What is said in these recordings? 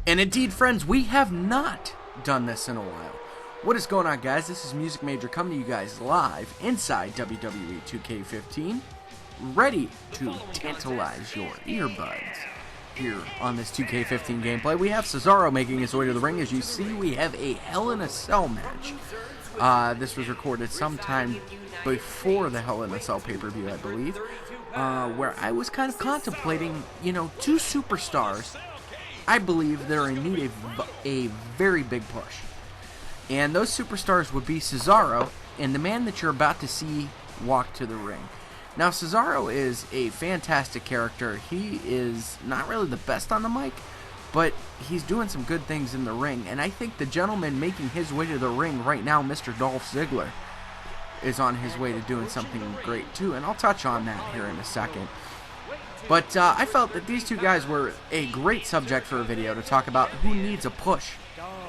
And indeed, friends, we have not done this in a while. What is going on, guys? This is Music Major coming to you guys live inside WWE 2K15, ready to tantalize your earbuds here on this 2K15 gameplay. We have Cesaro making his way to the ring. As you see, we have a Hell in a Cell match. This was recorded sometime before the Hell in a Cell pay-per-view, I believe, where I was kind of contemplating, two superstars I believe that are in need of a very big push. And those superstars would be Cesaro and the man that you're about to see walk to the ring. Now, Cesaro is a fantastic character. He is not really the best on the mic, but he's doing some good things in the ring. And I think the gentleman making his way to the ring right now, Mr. Dolph Ziggler, is on his way to doing something great too. And I'll touch on that here in a second. But I felt that these two guys were a great subject for a video to talk about who needs a push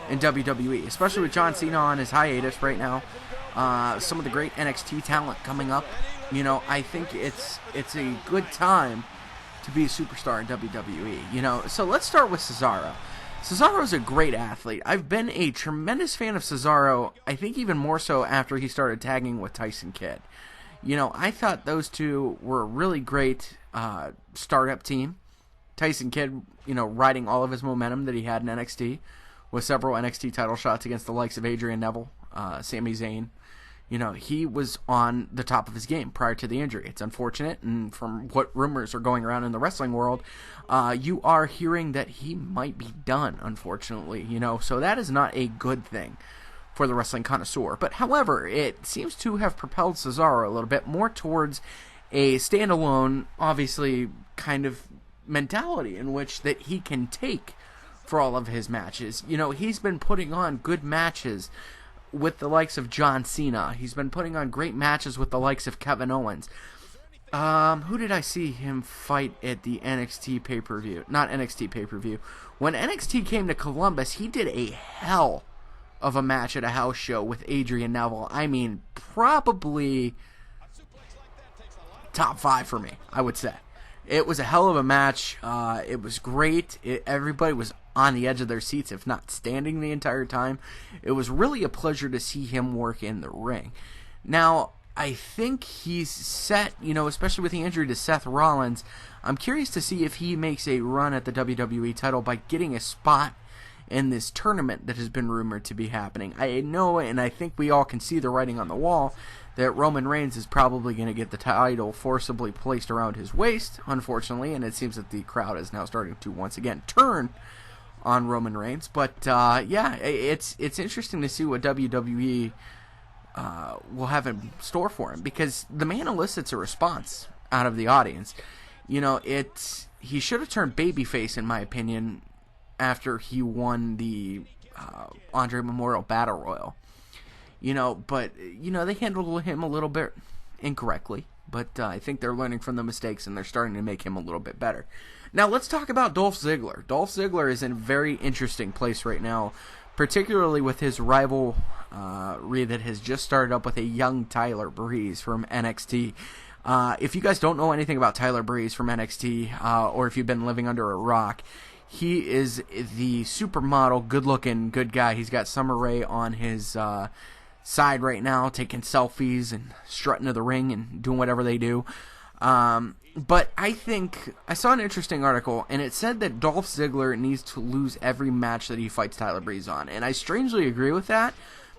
in WWE, especially with John Cena on his hiatus right now. Some of the great NXT talent coming up. I think it's a good time to be a superstar in WWE. So let's start with Cesaro. Cesaro's a great athlete. I've been a tremendous fan of Cesaro, I think even more so after he started tagging with Tyson Kidd. I thought those two were a really great startup team. Tyson Kidd, riding all of his momentum that he had in NXT with several NXT title shots against the likes of Adrian Neville, Sami Zayn. He was on the top of his game prior to the injury. It's unfortunate, and from what rumors are going around in the wrestling world, you are hearing that he might be done, unfortunately. So that is not a good thing for the wrestling connoisseur. But however, it seems to have propelled Cesaro a little bit more towards a standalone, obviously, kind of mentality in which that he can take for all of his matches. He's been putting on good matches with the likes of John Cena. He's been putting on great matches with the likes of Kevin Owens. Who did I see him fight at the NXT pay-per-view? Not NXT pay-per-view. When NXT came to Columbus, he did a hell of a match at a house show with Adrian Neville. I mean, probably top 5 for me, I would say. It was a hell of a match. It was great. Everybody was on the edge of their seats, if not standing the entire time. It was really a pleasure to see him work in the ring. Now, I think he's set, especially with the injury to Seth Rollins. I'm curious to see if he makes a run at the WWE title by getting a spot in this tournament that has been rumored to be happening. I know, and I think we all can see the writing on the wall, that Roman Reigns is probably going to get the title forcibly placed around his waist, unfortunately, and it seems that the crowd is now starting to once again turn on Roman Reigns. But yeah, it's interesting to see what WWE will have in store for him, because the man elicits a response out of the audience. He should have turned babyface, in my opinion, after he won the Andre Memorial Battle Royal. But they handled him a little bit incorrectly, but I think they're learning from the mistakes and they're starting to make him a little bit better. Now let's talk about Dolph Ziggler. Dolph Ziggler is in a very interesting place right now, particularly with his rivalry that has just started up with a young Tyler Breeze from NXT. If you guys don't know anything about Tyler Breeze from NXT, or if you've been living under a rock, he is the supermodel, good-looking, good guy. He's got Summer Rae on his side right now, taking selfies and strutting to the ring and doing whatever they do. But I think I saw an interesting article, and it said that Dolph Ziggler needs to lose every match that he fights Tyler Breeze on. And I strangely agree with that,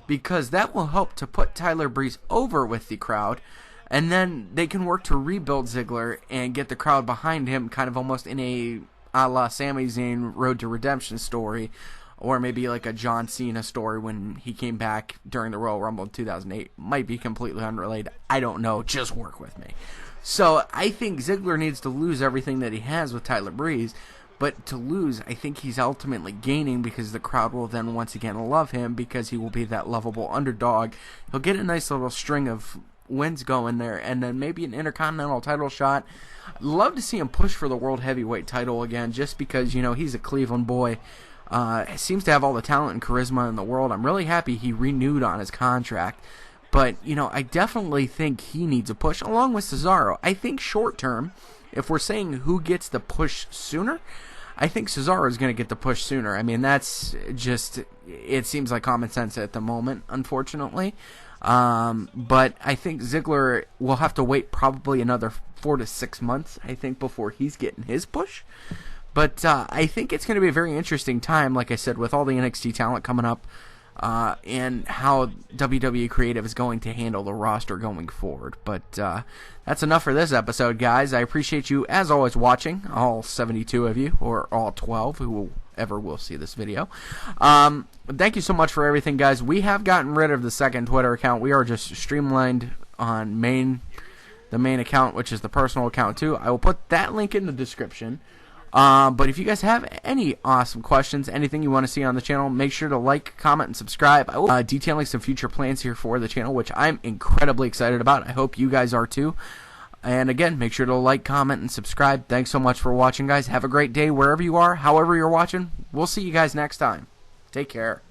because that will help to put Tyler Breeze over with the crowd. And then they can work to rebuild Ziggler and get the crowd behind him, kind of almost in a la Sami Zayn Road to Redemption story, or maybe like a John Cena story when he came back during the Royal Rumble in 2008. Might be completely unrelated. I don't know. Just work with me. So I think Ziggler needs to lose everything that he has with Tyler Breeze, but to lose, I think he's ultimately gaining, because the crowd will then once again love him, because he will be that lovable underdog. He'll get a nice little string of wins going there, and then maybe an Intercontinental title shot. I'd love to see him push for the World Heavyweight title again, just because, he's a Cleveland boy. Seems to have all the talent and charisma in the world. I'm really happy he renewed on his contract. But, I definitely think he needs a push, along with Cesaro. I think short term, if we're saying who gets the push sooner, I think Cesaro is going to get the push sooner. I mean, that's just, it seems like common sense at the moment, unfortunately. But I think Ziggler will have to wait probably another 4 to 6 months, I think, before he's getting his push. But I think it's going to be a very interesting time, like I said, with all the NXT talent coming up, and how WWE Creative is going to handle the roster going forward. But that's enough for this episode, guys. I appreciate you, as always, watching, all 72 of you, or all 12, whoever will see this video. Thank you so much for everything, guys. We have gotten rid of the second Twitter account. We are just streamlined on the main account, which is the personal account, too. I will put that link in the description. But if you guys have any awesome questions, anything you want to see on the channel, make sure to like, comment, and subscribe. I will be detailing some future plans here for the channel, which I'm incredibly excited about. I hope you guys are too. And again, make sure to like, comment, and subscribe. Thanks so much for watching, guys. Have a great day wherever you are, however you're watching. We'll see you guys next time. Take care.